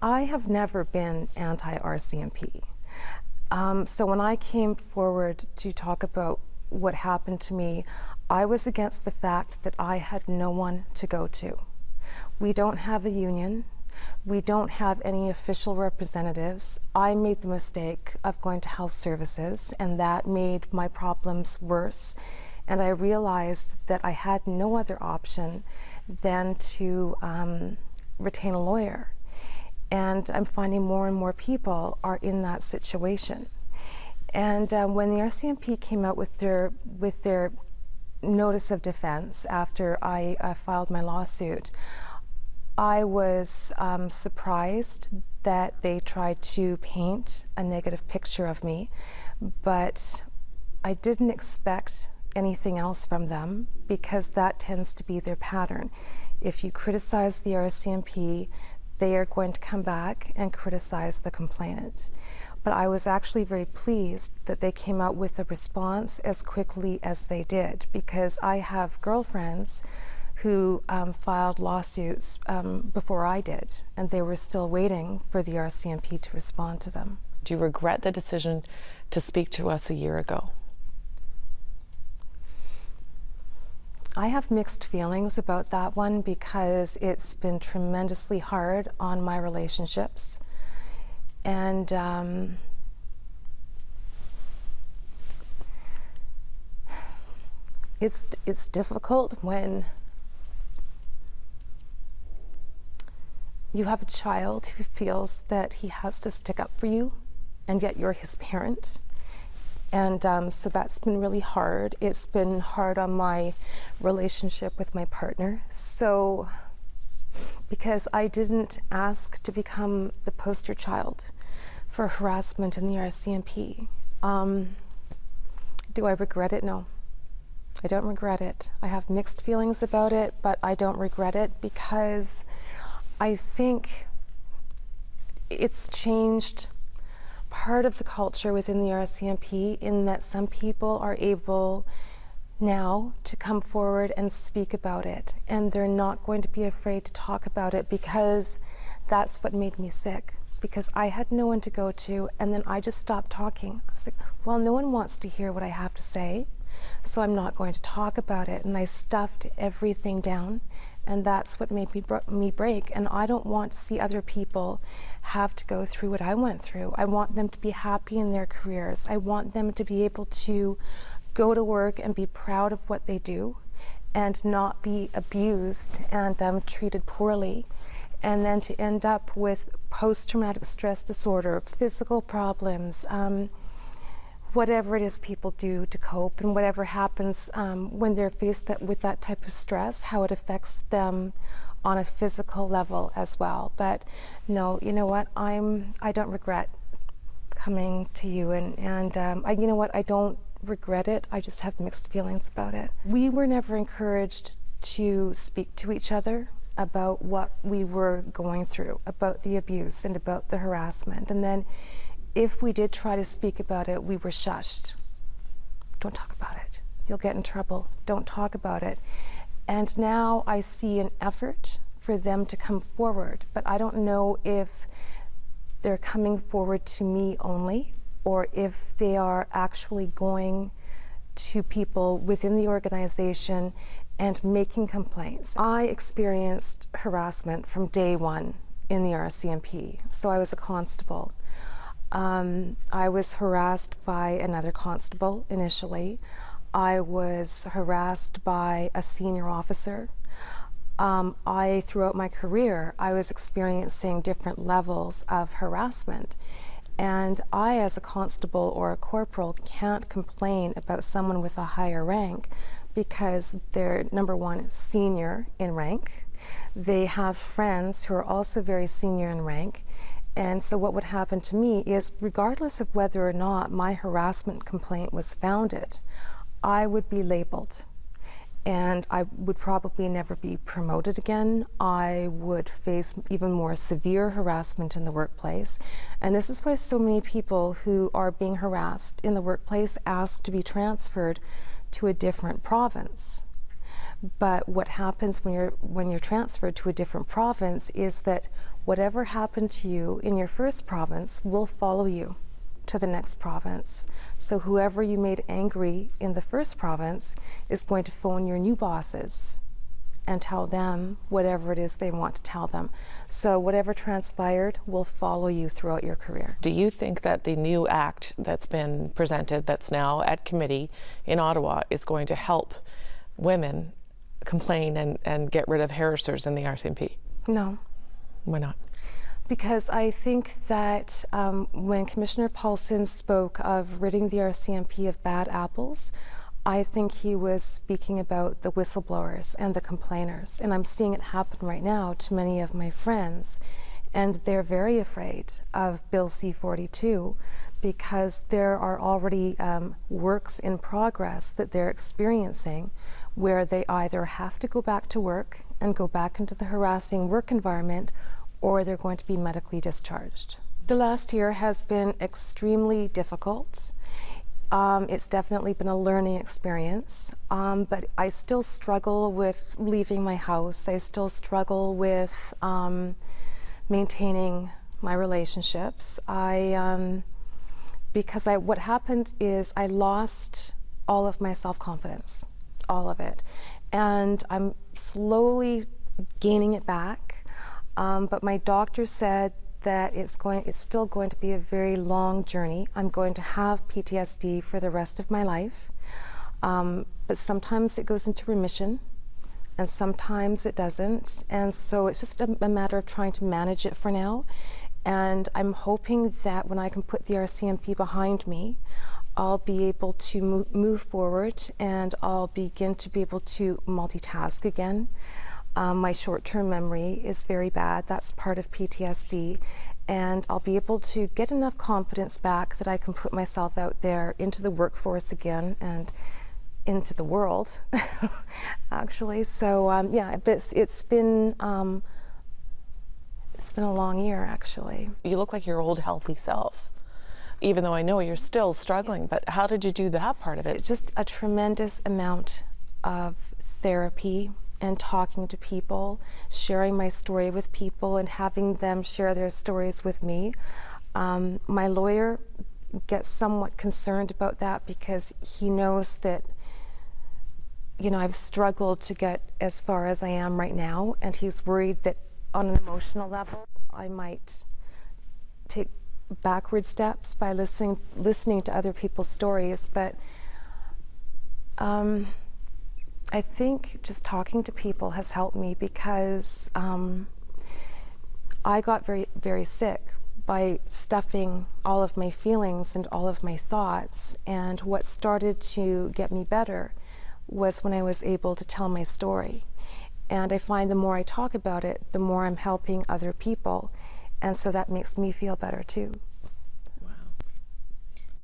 I have never been anti-RCMP. So when I came forward to talk about what happened to me, I was against the fact that I had no one to go to. We don't have a union. We don't have any official representatives. I made the mistake of going to health services, and that made my problems worse. And I realized that I had no other option than to retain a lawyer. And I'm finding more and more people are in that situation. And when the RCMP came out with their notice of defense after I filed my lawsuit, I was surprised that they tried to paint a negative picture of me, but I didn't expect anything else from them, because that tends to be their pattern. If you criticize the RCMP, they are going to come back and criticize the complainant. But I was actually very pleased that they came out with a response as quickly as they did, because I have girlfriends who filed lawsuits before I did, and they were still waiting for the RCMP to respond to them. Do you regret the decision to speak to us a year ago? I have mixed feelings about that one, because it's been tremendously hard on my relationships. And it's difficult when you have a child who feels that he has to stick up for you, and yet you're his parent. And so that's been really hard. It's been hard on my relationship with my partner. So, because I didn't ask to become the poster child for harassment in the RCMP. Do I regret it? No, I don't regret it. I have mixed feelings about it, but I don't regret it, because I think it's changed part of the culture within the RCMP, in that some people are able now to come forward and speak about it, and they're not going to be afraid to talk about it, because that's what made me sick, because I had no one to go to, and then I just stopped talking. I was like, well, no one wants to hear what I have to say, so I'm not going to talk about it. And I stuffed everything down, and that's what made me break. And I don't want to see other people have to go through what I went through. I want them to be happy in their careers. I want them to be able to go to work and be proud of what they do, and not be abused and treated poorly, and then to end up with post-traumatic stress disorder, physical problems, whatever it is people do to cope, and whatever happens when they're faced with that type of stress, how it affects them on a physical level as well. But no, you know what, I don't regret coming to you, and you know what, I don't regret it. I just have mixed feelings about it. We were never encouraged to speak to each other about what we were going through, about the abuse and about the harassment. And then if we did try to speak about it, we were shushed. Don't talk about it. You'll get in trouble. Don't talk about it. And now I see an effort for them to come forward, but I don't know if they're coming forward to me only, or if they are actually going to people within the organization and making complaints. I experienced harassment from day one in the RCMP. So I was a constable. I was harassed by another constable initially. I was harassed by a senior officer. Throughout my career, I was experiencing different levels of harassment. And I, as a constable or a corporal, can't complain about someone with a higher rank, because they're, number one, senior in rank. They have friends who are also very senior in rank. And so what would happen to me is, regardless of whether or not my harassment complaint was founded, I would be labeled. And I would probably never be promoted again. I would face even more severe harassment in the workplace. And this is why so many people who are being harassed in the workplace ask to be transferred to a different province. But what happens when you're transferred to a different province is that whatever happened to you in your first province will follow you to the next province. So whoever you made angry in the first province is going to phone your new bosses and tell them whatever it is they want to tell them. So whatever transpired will follow you throughout your career. Do you think that the new act that's been presented, that's now at committee in Ottawa, is going to help women complain and get rid of harassers in the RCMP? No. Why not? Because I think that when Commissioner Paulson spoke of ridding the RCMP of bad apples, I think he was speaking about the whistleblowers and the complainers. And I'm seeing it happen right now to many of my friends. And they're very afraid of Bill C-42 because there are already works in progress that they're experiencing where they either have to go back to work and go back into the harassing work environment, or they're going to be medically discharged. The last year has been extremely difficult. It's definitely been a learning experience, but I still struggle with leaving my house. I still struggle with maintaining my relationships. Because what happened is I lost all of my self-confidence, all of it. And I'm slowly gaining it back. But my doctor said that it's still going to be a very long journey. I'm going to have PTSD for the rest of my life. But sometimes it goes into remission and sometimes it doesn't. And so it's just a matter of trying to manage it for now. And I'm hoping that when I can put the RCMP behind me, I'll be able to move forward and I'll begin to be able to multitask again. My short-term memory is very bad. That's part of PTSD. And I'll be able to get enough confidence back that I can put myself out there into the workforce again and into the world, actually. So yeah, but it's been a long year, actually. You look like your old healthy self, even though I know you're still struggling, but how did you do that part of it? Just a tremendous amount of therapy and talking to people, sharing my story with people and having them share their stories with me. My lawyer gets somewhat concerned about that because he knows that, you know, I've struggled to get as far as I am right now, and he's worried that on an emotional level, I might take backward steps by listening to other people's stories. But I think just talking to people has helped me because I got very, very sick by stuffing all of my feelings and all of my thoughts. And what started to get me better was when I was able to tell my story. And I find the more I talk about it, the more I'm helping other people. And so that makes me feel better too.